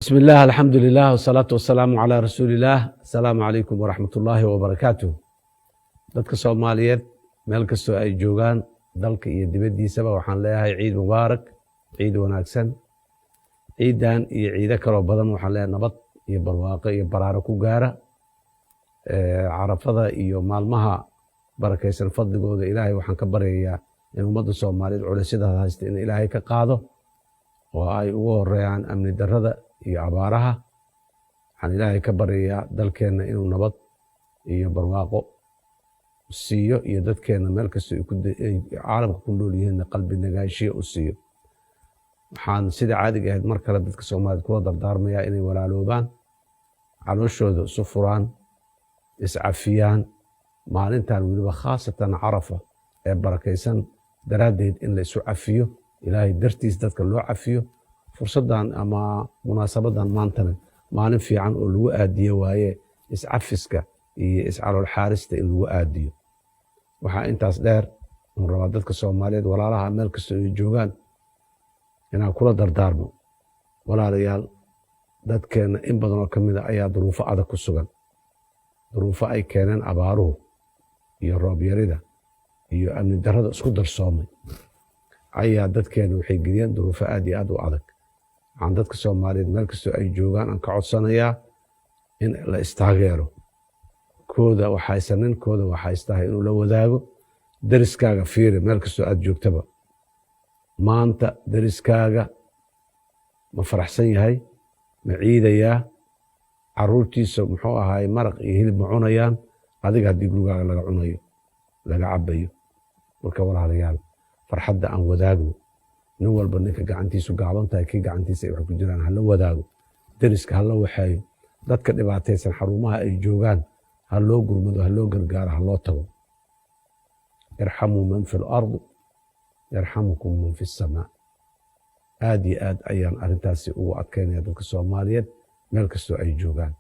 بسم الله الحمد لله والصلاة والسلام على رسول الله. السلام عليكم ورحمة الله وبركاته. dadka Soomaaliyeed meel kastoo ay joogaan dalka iyo dibadiisaba waxaan leeyahay ciid mubaarak, ciid wanaagsan. ciidan iyo ciido kale badan waxaan leeyahay nabad iyo barwaaqo iyo baraaro ku gaara. carafada iyo maalmaha barakaysan fadligooda ilaahay waxaan ka baryayaa in ummadda Soomaaliyeed culaysyada haysta in ilaahay ka qaado oo ay ugu horeeyaan amni darrada iyo abaaraha. waxaan ilaahay ka baryayaa dalkeenna inuu nabad iyo barwaaqo siiyo iyo dadkeenna meel kastoo ay caalamka ku nool yihiin qalbi nagaanshiyo u siiyo. waxaan sida caadiga ahayd mar kale dadka Soomaaliyeed kula dardaarmayaa inay walaaloobaan, calooshooda isu furaan, iscafiyaan. maalintan weliba khaasatan carafa ee barakaysan daraaddeed in la isu cafiyo, ilaahay dartiis dadka loo cafiyo. fursaddan ama munaasabadan maantana maalin fiican oo lagu aadiyo waaye iscafiska iyo iscalool xaarista in lagu aadiyo. waxaa intaas dheer oon rabaa dadka Soomaaliyeed walaalaha meel kastoo ay joogaan inaan kula dardaarmo. walaalayaal, dadkeenna in badan oo ka mid a ayaa duruufo adag ku sugan, duruufo ay keeneen abaaruhu iyo roob yarida iyo amni darrada isku darsoomay ayaa dadkeenna waxay geliyeen duruufo aad iyo aad u adag. waxaan dadka Soomaaliyeed meel kastoo ay joogaan aan ka codsanayaa in la istaageero. kooda waxaysan ninkooda waxaystahay inuu la wadaago deriskaaga. fiiri meel kastoo aad joogtaba maanta deriskaaga ma faraxsan yahay, ma ciidayaa, caruurtiisa muxuu ahaay maraq iyo hilib ma cunayaan, adiga haddii gurigaaga laga cunayo laga cabayo. marka walaalayaal, farxadda aan wadaagno. nin walba ninka gacantiisu gaaban tahay kii gacantiisa ay wax ku jiraan hala wadaago, deriska hala waxeeyo, dadka dhibaataysan xarumaha ay joogaan ha loo gurmado, ha loo gargaaro, ha loo tago. irxamuu man fi lardi yarxamukum man fi samaa. aad iyo aad ayaan arrintaasi ugu adkaynaya dadka Soomaaliyeed meel kastoo ay joogaan.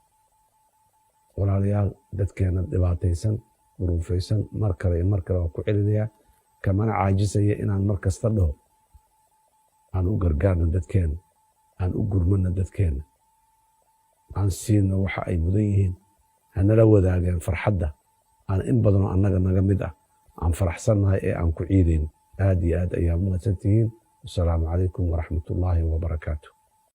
walaalayaal, dadkeena dhibaataysan, duruufaysan, mar kale iyo mar kale waan ku celinayaa, kamana caajisaya inaan mar kasta dhaho aan u gargaarno dadkeena, aan u gurmano dadkeena, aan siino waxa ay mudan yihiin, hanala wadaageen farxadda aan in badanoo annaga naga mid ah aan faraxsannahay ee aan ku ciidayno. aad iyo aad ayaa mahadsan tihiin. wasalaamu calaykum waraxmatullaahi wabarakaatu.